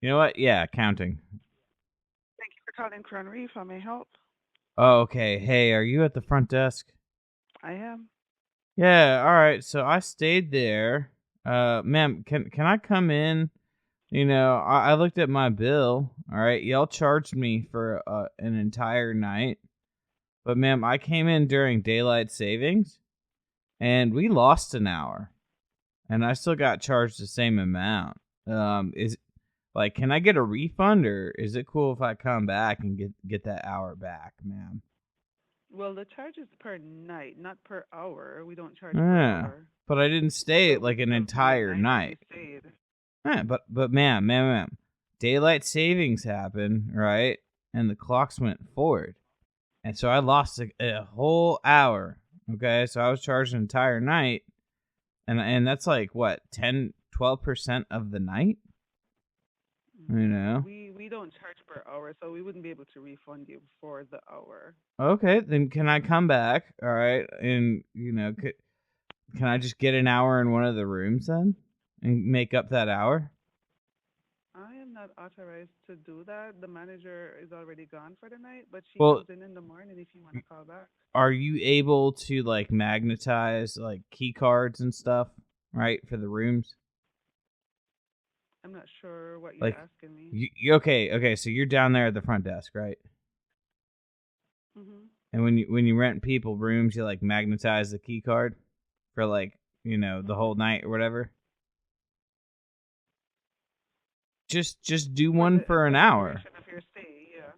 You know what? Yeah, counting. Thank you for calling Crown Reef. How may I help? Oh, okay. Hey, are you at the front desk? I am. Yeah, all right. So I stayed there. Ma'am, can I come in? I looked at my bill. All right, y'all charged me for an entire night. But ma'am, I came in during daylight savings and we lost an hour. And I still got charged the same amount. Is like, can I get a refund, or is it cool if I come back and get that hour back, ma'am? Well, the charge is per night, not per hour. We don't charge per Yeah, hour. but I didn't stay So like an because of the entire night that you night. stayed. Yeah, but ma'am, daylight savings happened, right? And the clocks went forward, and so I lost a whole hour. Okay, so I was charged an entire night, and that's like what 10-12% of the night. You know. We don't charge per hour, so we wouldn't be able to refund you for the hour. Okay, then can I come back? All right, and can I just get an hour in one of the rooms then, and make up that hour? I am not authorized to do that. The manager is already gone for the night, but she Well, comes in the morning if you want to call back. are you able to like magnetize like key cards and stuff, right, for the rooms? I'm not sure what you're Like, asking me. okay, so you're down there at the front desk, right? Mhm. And when you rent people rooms, you like magnetize the key card for like the whole Mhm. night or whatever. Just do For one for for an the hour. duration of your stay, yeah.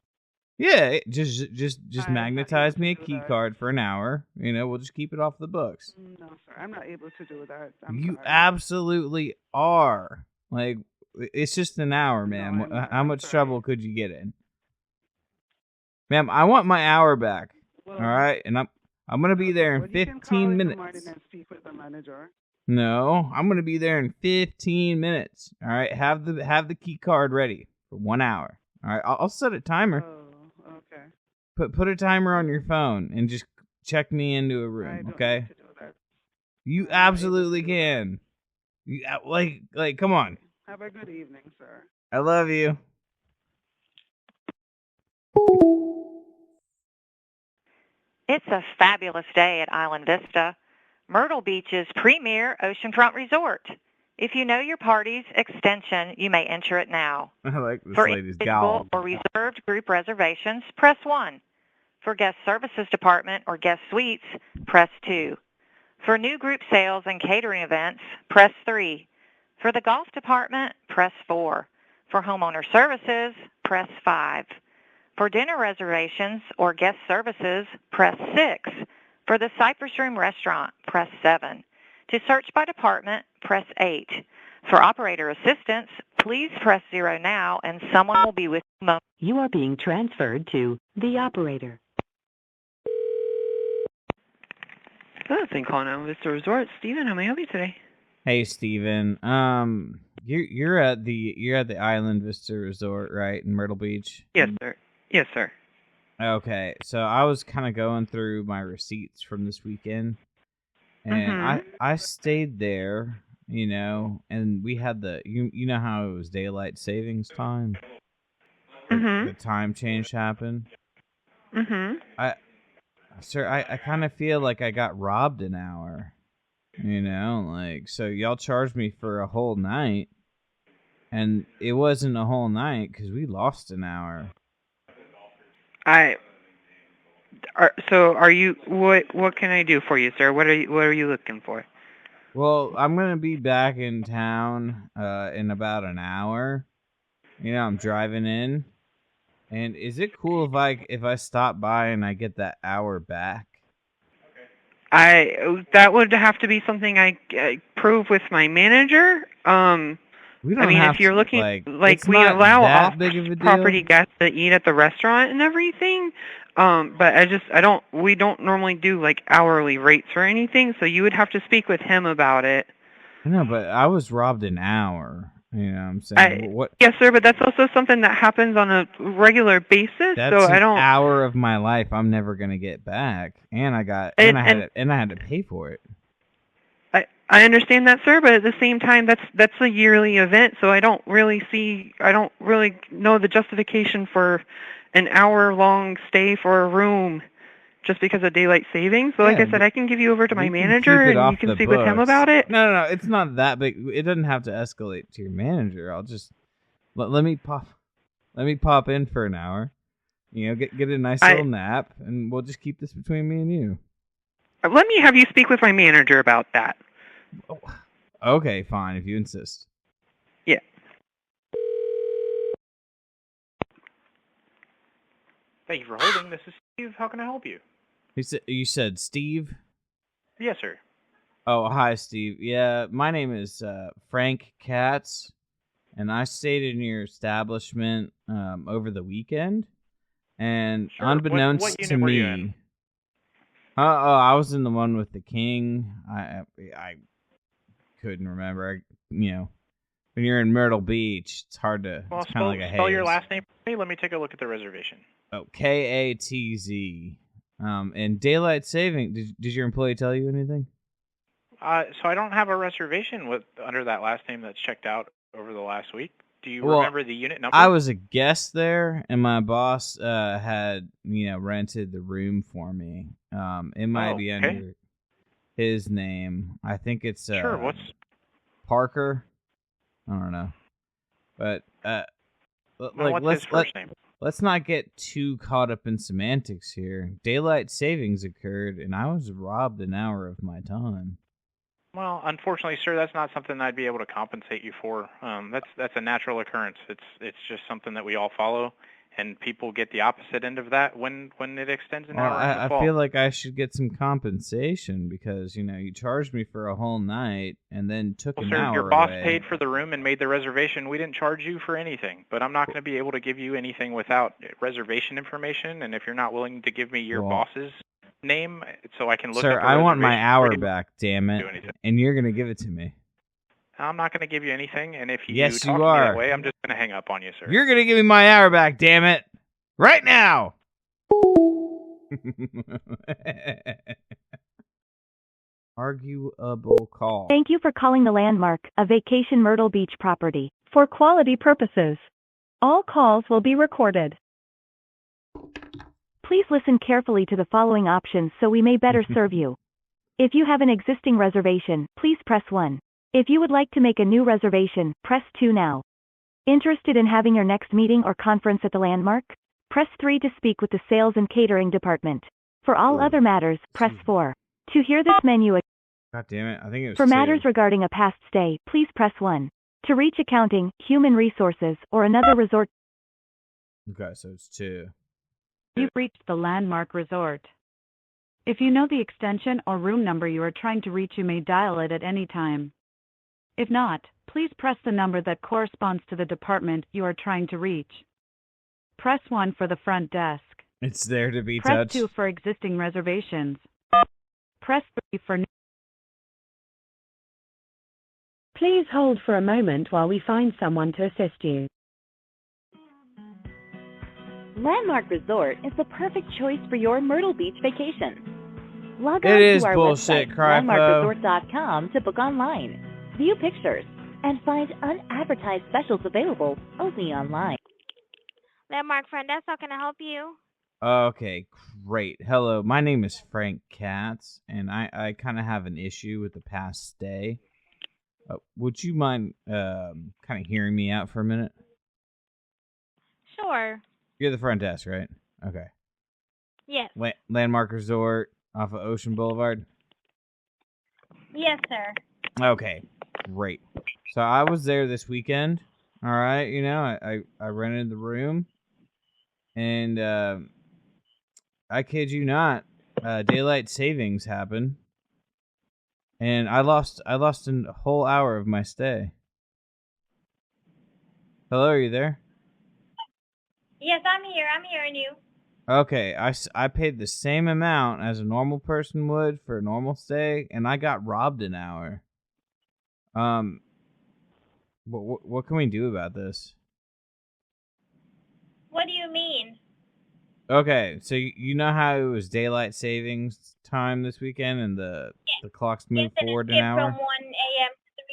Yeah, just I am not able magnetize to me a do key that. card for an hour. We'll just keep it off the books. No, sir. I'm not able to do that. I'm You sorry. absolutely are. Like, it's just an hour, No, ma'am. I'm not. How I'm much sorry. trouble could you get in, ma'am? I want my hour back. All Well, right, and I'm gonna be okay. there in Well, you can call 15 in the morning minutes. and speak with the manager. No, I'm gonna be there in 15 minutes. All right, have the key card ready for 1 hour. All right, I'll set a timer. Oh, okay. Put a timer on your Mm, phone and just check me into a I room, don't need okay? to do that. You I'm not able to absolutely do that. can. Like, come on. Okay. Have a good evening, sir. I love you. It's a fabulous day at Island Vista, Myrtle Beach's premier oceanfront resort. If you know your party's extension, you may enter it now. I like this For lady's individual gowl. or reserved group reservations, press 1. For guest services department or guest suites, press 2. For new group sales and catering events, press 3. For the golf department, press 4. For homeowner services, press 5. For dinner reservations or guest services, press 6. For the Cypress Room restaurant, press 7. To search by department, press 8. For operator assistance, please press 0 now and someone will be with you. You are being transferred to the operator. Hello, thank you calling Island Vista Resort. Steven, how may I help you today? Hey, Steven. You're at the Island Vista Resort, right, in Myrtle Beach? Yes, sir. Yes, sir. Okay, so I was kind of going through my receipts from this weekend, and I Mm-hmm. I stayed there, and we had you know how it was daylight savings time. The Mm-hmm. time change happened. Mm-hmm. I Sir, I kind of feel like I got robbed an hour. Like, so y'all charged me for a whole night, and it wasn't a whole night because we lost an hour. I so are you what can I do for you, sir? What are you looking for? Well, I'm gonna be back in town in about an hour. I'm driving in, and is it cool if I stop by and I get that hour back? That would have to be something I prove with my manager. We I don't mean, have if you're to, looking, like, like, it's we not allow that big of a off-property deal. guests to eat at the restaurant and everything. But we don't normally do like hourly rates or anything. So you would have to speak with him about it. I know, but I was robbed an hour. You know what I'm I, saying? What? yes, sir, but that's also something that happens on a regular basis. So That's I an don't. hour of my life I'm never gonna get back, and I got And and I had to pay for it. I understand that, sir, but at the same time, that's a yearly event, so I don't really know the justification for an hour-long stay for a room just because of daylight savings. So, like Yeah, I said, I can give you over to my we can manager, keep it and off you can the speak with him books. about it. No, it's not that big. It doesn't have to escalate to your manager. I'll just let me pop in for an hour. You know, get a nice little nap, and we'll just keep this between me and you. Let me have you speak with my manager about that. Oh, okay, fine, if you insist. Yeah. Thank you for holding. This is Steve. How can I help you? You said Steve? Yes, sir. Oh, hi, Steve. Yeah, my name is Frank Katz, and I stayed in your establishment over the weekend. And Sure. unbeknownst what to unit were you in? me, I was in the one with the king. I couldn't remember. When you're in Myrtle Beach, it's hard to. Well, It's kind of like a spell your haze. last name for me. Let me take a look at the reservation. Oh, Katz. And daylight saving. Did your employee tell you anything? So I don't have a reservation under that last name that's checked out over the last week. Do you Well, remember the unit number? I was a guest there, and my boss had rented the room for me. It might be okay. under his name. I think it's Sure. What's Parker. I don't know, but what's his first name? Let's not get too caught up in semantics here. Daylight savings occurred, and I was robbed an hour of my time. Well, unfortunately, sir, that's not something I'd be able to compensate you for. That's a natural occurrence. It's just something that we all follow, and people get the opposite end of that when it extends an hour in I default. feel like I should get some compensation because you charged me for a whole night and then took an hour Your boss away. paid for the room and made the reservation. We didn't charge you for anything, but I'm not going to be able to give you anything without reservation information. And if you're not willing to give me your boss's name so I can look up Sir, a I want my reservation hour for you, back, damn it. do anything. And you're going to give it to me. I'm not going to give you anything, and if you Yes, talk you to me are. that way, I'm just going to hang up on you, sir. You're going to give me my hour back, damn it. Right now. Arguable call. Thank you for calling the Landmark, a vacation Myrtle Beach property. For quality purposes, all calls will be recorded. Please listen carefully to the following options so we may better serve you. If you have an existing reservation, please press 1. If you would like to make a new reservation, press 2 now. Interested in having your next meeting or conference at the Landmark? Press 3 to speak with the sales and catering department. For all other matters, press 4. To hear this menu again. God damn it, I think it was For 2. matters regarding a past stay, please press 1. To reach accounting, human resources, or another resort. Okay, so it's 2. You've reached the Landmark Resort. If you know the extension or room number you are trying to reach, you may dial it at any time. If not, please press the number that corresponds to the department you are trying to reach. Press 1 for the front desk. It's there to be Press touched. 2 for existing reservations. Press 3 for new. Please hold for a moment while we find someone to assist you. Landmark Resort is the perfect choice for your Myrtle Beach vacation. Log on to our website, landmarkresort.com, to book online, view pictures, and find unadvertised specials available only online. Landmark Front Desk, how can I help you? Okay, great. Hello, my name is Frank Katz, and I kind of have an issue with the past stay. Would you mind kind of hearing me out for a minute? Sure. You're the front desk, right? Okay. Yes. Landmark Resort off of Ocean Boulevard? Yes, sir. Okay, great. So I was there this weekend. All right, I rented the room, and I kid you not, daylight savings happened, and I lost a whole hour of my stay. Hello, are you there? Yes, I'm here. I'm hearing you. Okay, I paid the same amount as a normal person would for a normal stay, and I got robbed an hour. What can we do about this? What do you mean? Okay, so you know how it was daylight savings time this weekend and the clocks moved forward an hour? From 1 a.m. to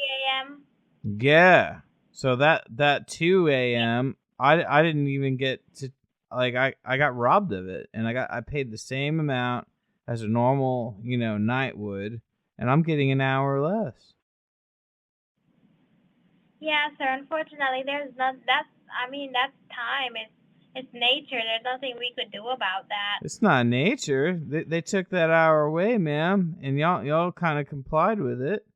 3 a.m. Yeah. So that 2 a.m. I didn't even get to I got robbed of it, and I paid the same amount as a normal night would, and I'm getting an hour less. Yeah, sir. Unfortunately, there's not. That's time. It's nature. There's nothing we could do about that. It's not nature. They took that hour away, ma'am, and y'all kind of complied with it.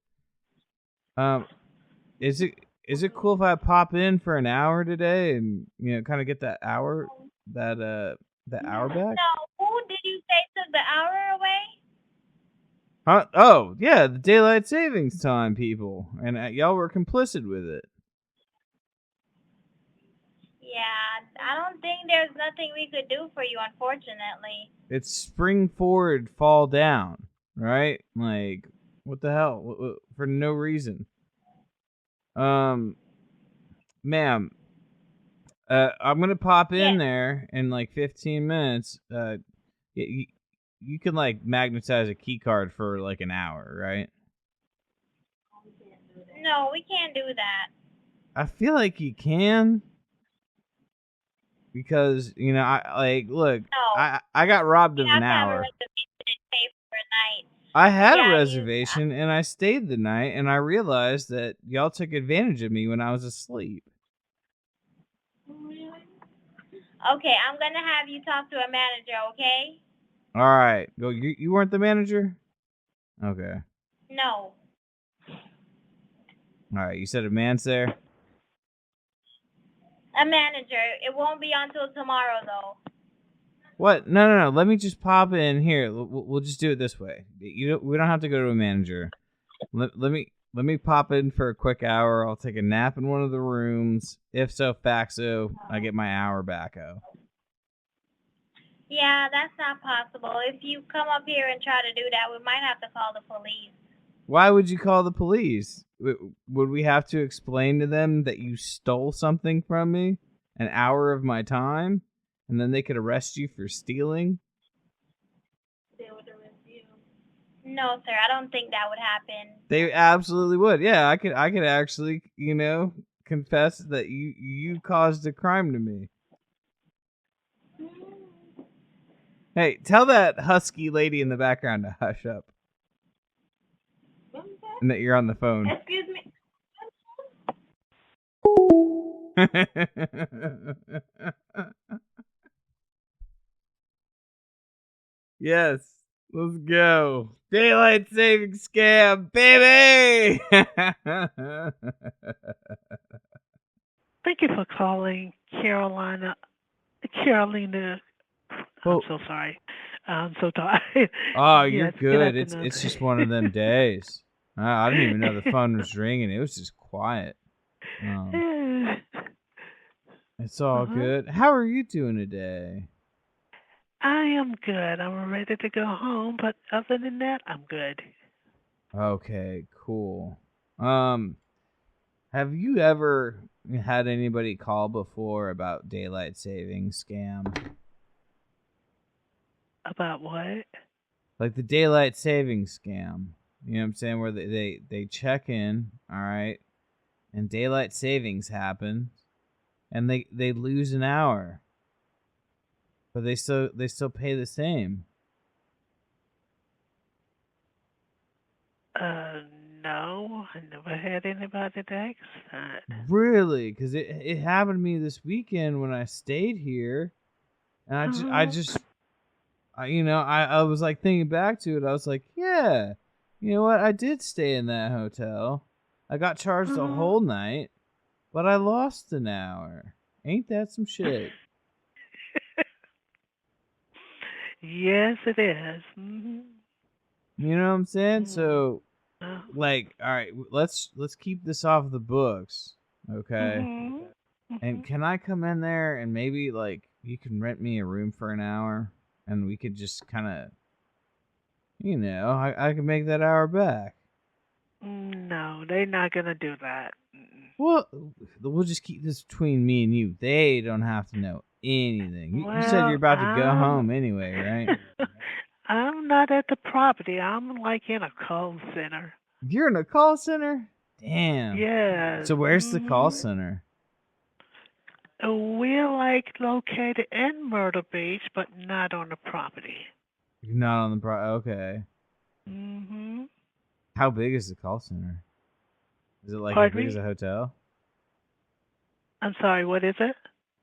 Is it cool if I pop in for an hour today and kind of get that hour back? No. Who did you say took the hour away? Huh? Oh yeah, the daylight savings time people, and y'all were complicit with it. Yeah, I don't think there's nothing we could do for you, unfortunately. It's spring forward, fall down, right? Like, what the hell? For no reason. Ma'am, I'm gonna pop in there in like 15 minutes. You can like magnetize a key card for like an hour, right? No, we can't do that. I feel like you can, because look, No. I got robbed of You have an to have a hour. reservation and pay for a night. I had a Yeah, reservation and I stayed the night, and I realized that y'all took advantage of me when I was asleep. Okay, I'm gonna have you talk to a manager, okay? All right, go. You weren't the manager? Okay. No. All right, you said a man's there? A manager. It won't be until tomorrow, though. What? No. Let me just pop in here. We'll just do it this way. We don't have to go to a manager. Let me pop in for a quick hour. I'll take a nap in one of the rooms. If so, facto, I get my hour back. Yeah, that's not possible. If you come up here and try to do that, we might have to call the police. Why would you call the police? Would we have to explain to them that you stole something from me? An hour of my time? And then they could arrest you for stealing? They would arrest you. No, sir, I don't think that would happen. They absolutely would. Yeah, I could actually, confess that you caused a crime to me. Hey, tell that husky lady in the background to hush up. And that you're on the phone. Excuse me. Yes, let's go. Daylight saving scam, baby! Thank you for calling Carolina. Oh. I'm so sorry. I'm so tired. Oh, you're Yes, good. good It's just one of them days. I didn't even know the phone was ringing. It was just quiet. It's all good. How are you doing today? I am good. I'm ready to go home, but other than that, I'm good. Okay, cool. Have you ever had anybody call before about daylight saving scam? About what? Like the daylight saving scam. You know what I'm saying? Where they check in, all right, and daylight savings happens, and they lose an hour, but they still pay the same. No, I never had anybody ask that. Really? Because it happened to me this weekend when I stayed here, and I was like thinking back to it. I was like, yeah, you know what? I did stay in that hotel. I got charged the whole night, but I lost an hour. Ain't that some shit? Yes, it is. Mm-hmm. You know what I'm saying? So, like, all right, let's keep this off the books, okay? And can I come in there and maybe like you can rent me a room for an hour, and we could just kind of, I can make that hour back. No, they're not gonna do that. Well, we'll just keep this between me and you. They don't have to know anything. You Well, said you're about to go home anyway, right? I'm not at the property. I'm like in a call center. You're in a call center? Damn. Yes. So where's the call center? We're like located in Myrtle Beach, but not on the property. You're not on the okay. Mm-hmm. How big is the call center? Is it like Pardon as big me? as a hotel? I'm sorry, what is it?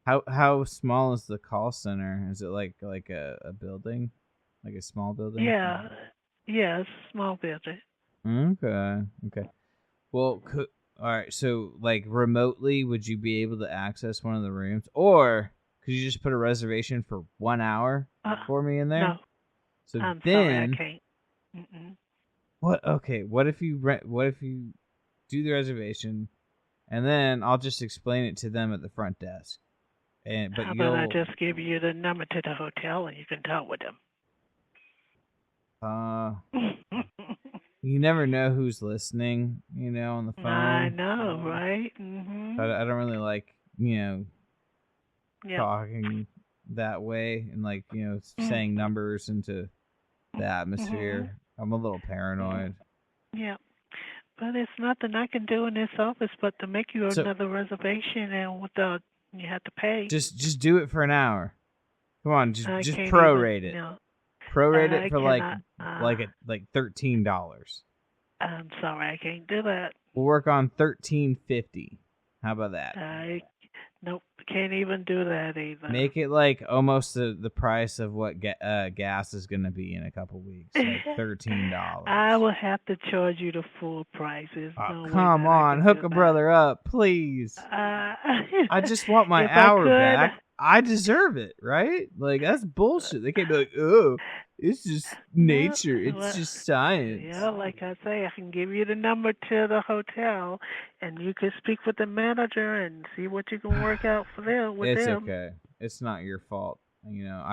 How small is the call center? Is it like a building? Like a small building? Yeah. Yes, small building. Okay. Well, all right. So, like, remotely, would you be able to access one of the rooms, or could you just put a reservation for 1 hour for me in there? No. So I'm then, sorry, I can't. Mm-mm. what? Okay. What if you do the reservation, and then I'll just explain it to them at the front desk. But How about I just give you the number to the hotel and you can talk with them? You never know who's listening, on the phone. I know, right? Mm-hmm. I don't really like, talking that way and like, saying numbers into the atmosphere. I'm a little paranoid. Yeah. But there's nothing I can do in this office but to make you another reservation, and without you have to pay. Just do it for an hour. Come on, just prorate it. No. Prorate it for cannot, like $13. I'm sorry, I can't do that. We'll work on $13.50. How about that? Nope, can't even do that either. Make it like almost the price of what gas is going to be in a couple weeks, like $13. I will have to charge you the full price. Come on, hook a brother up, please. I just want my hour back. I deserve it, right? Like, that's bullshit. They can't be like, oh, it's just nature. It's just science. Yeah, like I say, I can give you the number to the hotel, and you can speak with the manager and see what you can work out for them. It's okay. It's not your fault. You know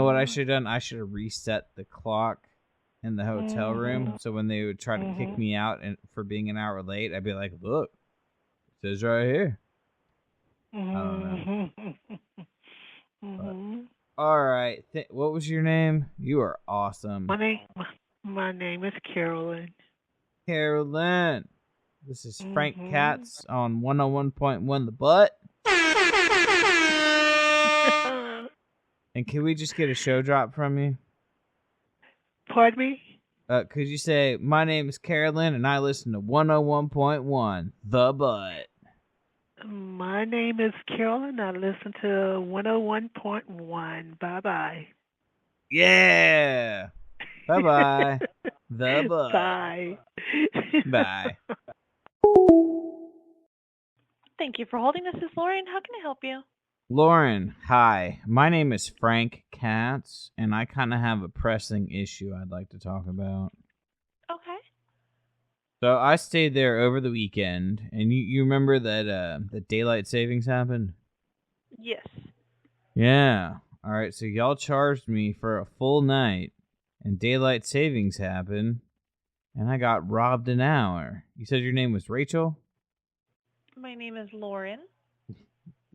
what I should have done? I should have reset the clock in the hotel room, so when they would try to kick me out for being an hour late, I'd be like, look, it says right here. I don't know. All right. What was your name? You are awesome. My name is Carolyn. Carolyn. This is Frank Katz on 101.1 The Butt. And can we just get a show drop from you? Pardon me? Could you say, my name is Carolyn and I listen to 101.1 The Butt. My name is Carolyn. I listen to 101.1. Bye-bye. Yeah. Bye-bye. The Butt. Bye. Bye. Thank you for holding. This is Lauren. How can I help you? Lauren, hi. My name is Frank Katz, and I kind of have a pressing issue I'd like to talk about. Okay. So I stayed there over the weekend, and you remember that the daylight savings happened? Yes. Yeah. All right, so y'all charged me for a full night, and daylight savings happened, and I got robbed an hour. You said your name was Rachel? My name is Lauren.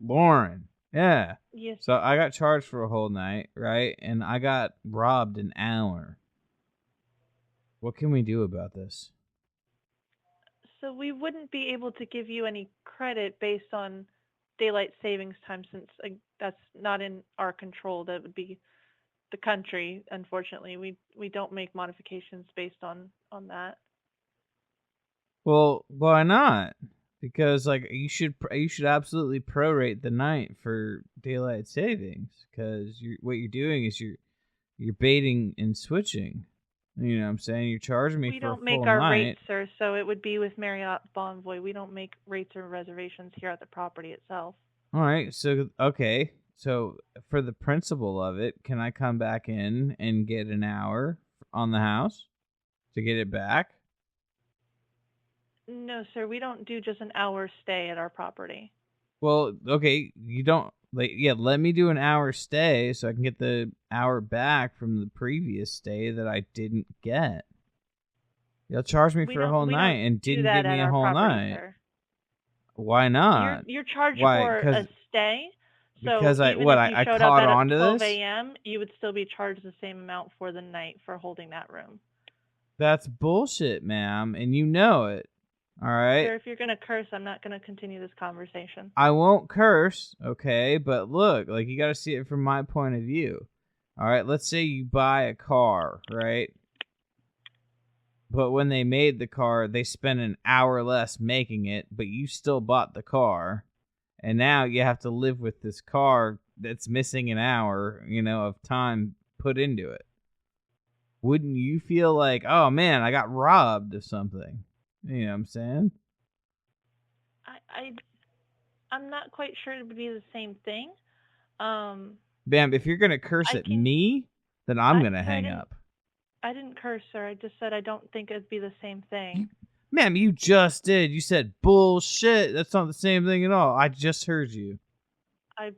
Lauren. Yeah. Yes. So I got charged for a whole night, right? And I got robbed an hour. What can we do about this? So we wouldn't be able to give you any credit based on daylight savings time, since that's not in our control. That would be the country. Unfortunately, we don't make modifications based on that. Well, why not? Because you should absolutely prorate the night for daylight savings. Because what you're doing is you're baiting and switching. You know what I'm saying? You're charging me for a full night. We don't make our rates, sir, so it would be with Marriott Bonvoy. We don't make rates or reservations here at the property itself. All right. So, okay. So, for the principle of it, can I come back in and get an hour on the house to get it back? No, sir. We don't do just an hour stay at our property. Well, okay. You don't... let me do an hour stay so I can get the hour back from the previous stay that I didn't get. You'll charge me for a whole night and didn't give me a whole night. Sir. Why not? You're charged Why? for a stay, Because so I even what if you I showed caught up on at to 12 this? a.m., you would still be charged the same amount for the night for holding that room. That's bullshit, ma'am, and you know it. All right? Sir, if you're going to curse, I'm not going to continue this conversation. I won't curse, okay? But look, like, you got to see it from my point of view. All right? Let's say you buy a car, right? But when they made the car, they spent an hour less making it, but you still bought the car. And now you have to live with this car that's missing an hour, of time put into it. Wouldn't you feel like, oh man, I got robbed of something? You know what I'm saying? I'm not quite sure it would be the same thing. Bam, if you're going to curse at me, then I'm going to hang up. I didn't curse, sir. I just said I don't think it'd be the same thing. Ma'am, you just did. You said bullshit. That's not the same thing at all. I just heard you. I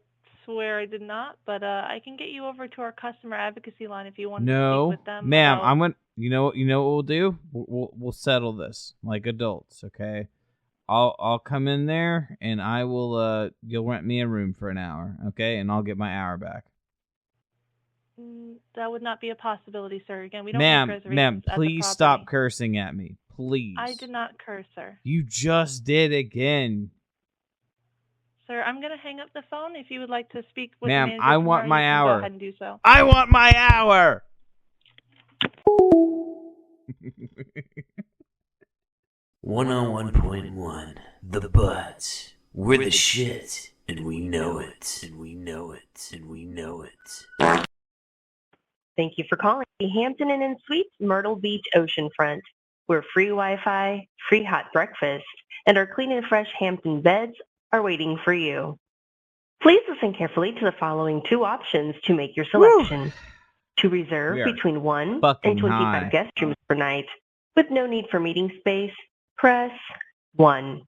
swear I did not, but I can get you over to our customer advocacy line if you want to No, speak with them. ma'am, about... I'm going to, you know what we'll do? We'll settle this like adults, okay? I'll come in there and I will, you'll rent me a room for an hour, okay? And I'll get my hour back. That would not be a possibility, sir. Again, we don't make reservations Ma'am, at the please property. stop cursing at me. Please. I did not curse, sir. You just did again. Sir, I'm going to hang up the phone. If you would like to speak with Ma'am, the manager I tomorrow, want my you can hour. Go ahead and do so. I want my hour. 101.1 The Butts. We're the shit, and we know it, and we know it, and we know it. Thank you for calling Hampton Inn and Suites, Myrtle Beach Oceanfront. We're free Wi-Fi, free hot breakfast, and our clean and fresh Hampton beds are waiting for you. Please listen carefully to the following two options to make your selection. To reserve between 1 and 25 guest rooms per night with no need for meeting space, press 1.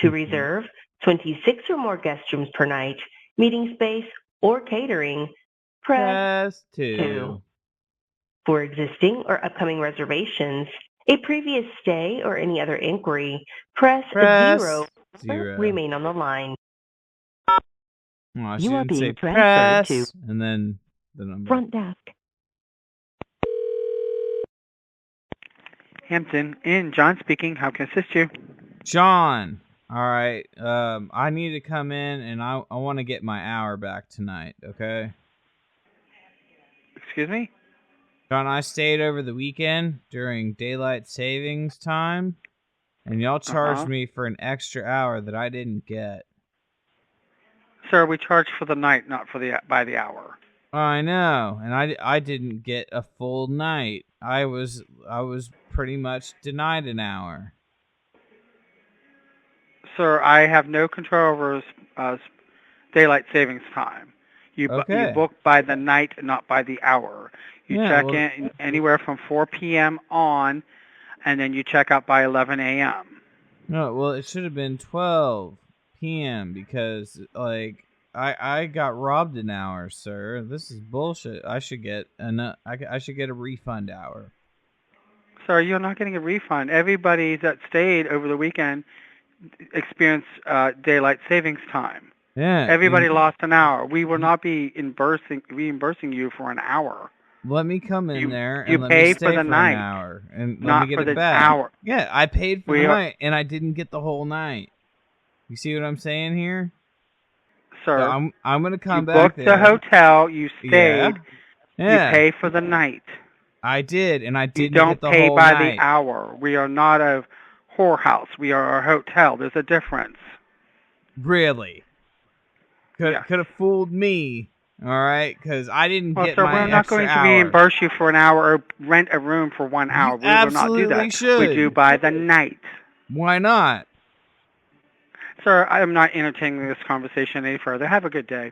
To reserve 26 or more guest rooms per night, meeting space, or catering, press 2. For existing or upcoming reservations, a previous stay, or any other inquiry, press 0. Remain on the line. Oh, You are being transferred press, to and then the number. front desk. Hampton Inn, John speaking. How can I assist you? John, all right. I need to come in, and I want to get my hour back tonight, okay? Excuse me? John, I stayed over the weekend during daylight savings time, and y'all charged me for an extra hour that I didn't get. Sir, we charge for the night, not for by the hour. I know, and I didn't get a full night. I was pretty much denied an hour. Sir, I have no control over daylight savings time. You book by the night, not by the hour. You check in anywhere from 4 p.m. on, and then you check out by 11 a.m. No, well, it should have been 12 p.m. because, like, I got robbed an hour, sir. This is bullshit. I should get I should get a refund hour. Sir, you're not getting a refund. Everybody that stayed over the weekend experienced daylight savings time. Yeah. Everybody lost an hour. We will not be reimbursing you for an hour. Let me come in there and you let pay me stay for the night, an hour and let not me get for it the back. hour. Yeah, I paid for the night and I didn't get the whole night. You see what I'm saying here? Sir, so I'm gonna come back there. You booked there. the hotel. You stayed. Yeah. You pay for the night. I did, and I didn't get the whole night. You don't pay by night. the hour. We are not a whorehouse. We are a hotel. There's a difference. Really? Could have fooled me. All right, because I didn't get sir, my we're not going to reimburse you for an hour or rent a room for 1 hour. We will not do that. Should. We do by the night. Why not? Sir, I am not entertaining this conversation any further. Have a good day.